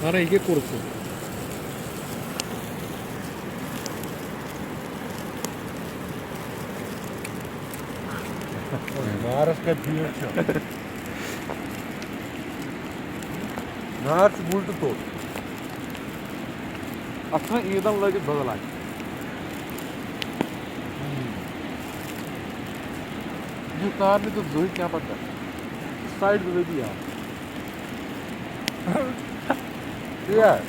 Ara iki kurusu. Maharashtra का north built तो Aslında iyiden lagi badalar. ये कार में तो जोई क्या पड़ता है साइड में भी यार यार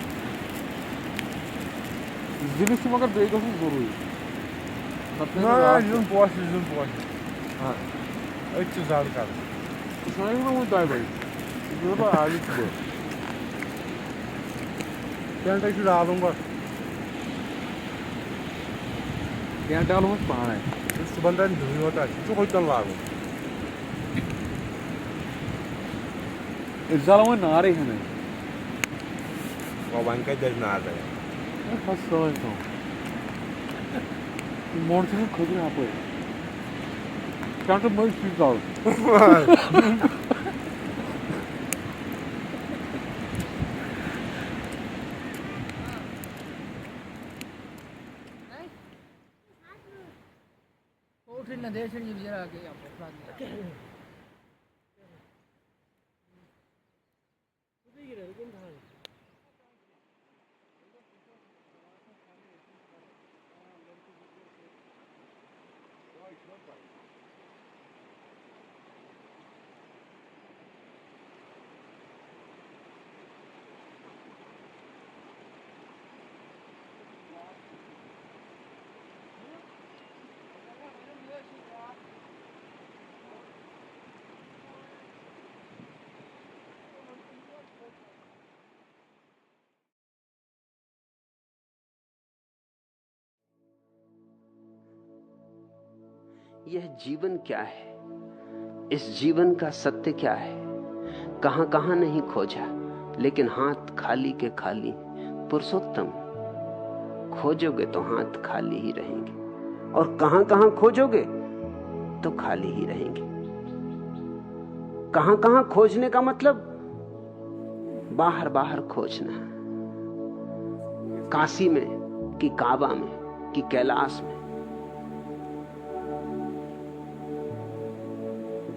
जिनिस मगर बेगो से जरूरी ना yüzün boş हाँ 300 aldı kaldı साइड में वो दाई भाई ये तो आगे चलो ben de şu aldım var क्या डालो मत पाना है şu bandan duruyor da şu koydan lazım इस साल वो नारे हैं नहीं o banka da nerede मैं फंस रहा हूँ मोड़ से खबर आप है क्या तो मैं स्पीड डाल ना देश नहीं जरा आगे आप यह जीवन क्या है, इस जीवन का सत्य क्या है, कहां कहां नहीं खोजा, लेकिन हाथ खाली के खाली। पुरुषोत्तम, खोजोगे तो हाथ खाली ही रहेंगे, और कहां कहां खोजोगे तो खाली ही रहेंगे। कहां कहां खोजने का मतलब बाहर बाहर खोजना, काशी में कि काबा में कि कैलाश में,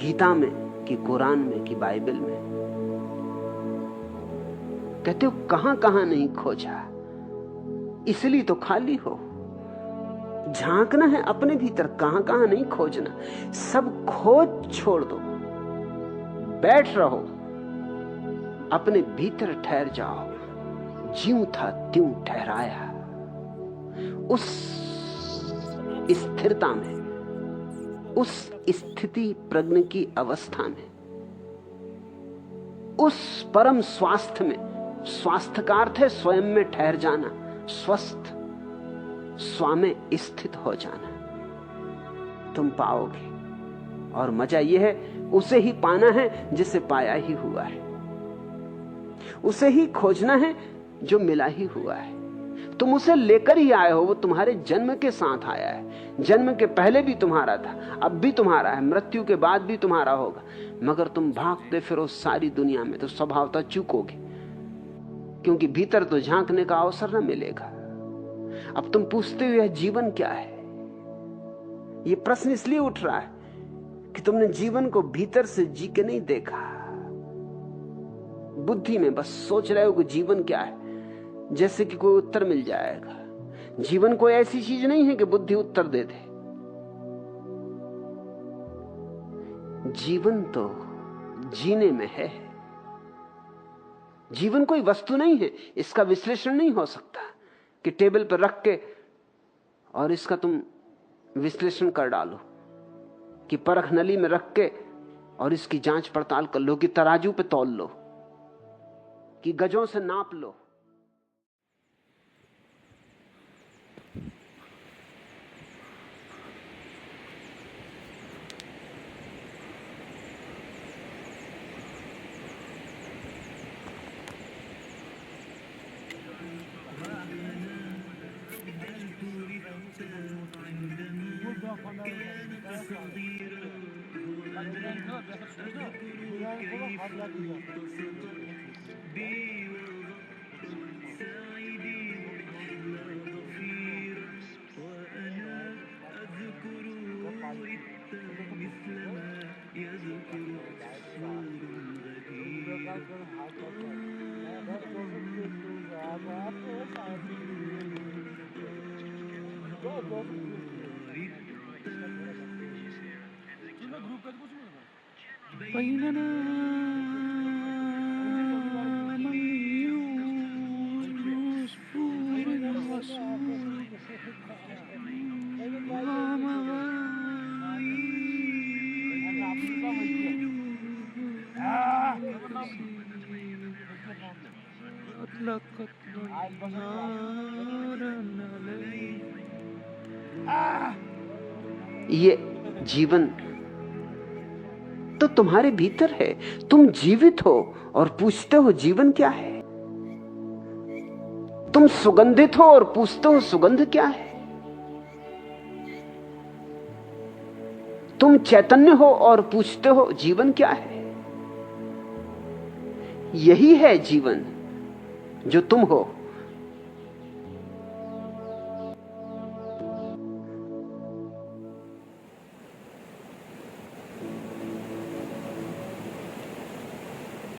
गीता में कि कुरान में कि बाइबल में। कहते हो कहां कहां नहीं खोजा, इसलिए तो खाली हो। झांकना है अपने भीतर, कहां कहां नहीं खोजना। सब खोज छोड़ दो, बैठ रहो, अपने भीतर ठहर जाओ। ज्यों था त्यों ठहराया, उस स्थिरता में, उस स्थिति प्रज्ञ की अवस्था में, उस परम स्वास्थ्य में। स्वास्थ्य का अर्थ है स्वयं में ठहर जाना, स्वस्थ, स्वामे स्थित हो जाना। तुम पाओगे, और मजा यह है उसे ही पाना है जिसे पाया ही हुआ है, उसे ही खोजना है जो मिला ही हुआ है। तुम उसे लेकर ही आए हो, वो तुम्हारे जन्म के साथ आया है। जन्म के पहले भी तुम्हारा था, अब भी तुम्हारा है, मृत्यु के बाद भी तुम्हारा होगा। मगर तुम भागते फिरो सारी दुनिया में तो स्वभावतः चूकोगे, क्योंकि भीतर तो झांकने का अवसर न मिलेगा। अब तुम पूछते हो यह जीवन क्या है। यह प्रश्न इसलिए उठ रहा है कि तुमने जीवन को भीतर से जी के नहीं देखा। बुद्धि में बस सोच रहे हो कि जीवन क्या है, जैसे कि कोई उत्तर मिल जाएगा। जीवन कोई ऐसी चीज नहीं है कि बुद्धि उत्तर दे दे। जीवन तो जीने में है। जीवन कोई वस्तु नहीं है, इसका विश्लेषण नहीं हो सकता कि टेबल पर रख के और इसका तुम विश्लेषण कर डालो, कि परख नली में रख के और इसकी जांच पड़ताल कर लो, कि तराजू पे तौल लो, कि गजों से नाप लो। ये जीवन तो तुम्हारे भीतर है। तुम जीवित हो और पूछते हो जीवन क्या है। तुम सुगंधित हो और पूछते हो सुगंध क्या है। तुम चैतन्य हो और पूछते हो जीवन क्या है। यही है जीवन जो तुम हो।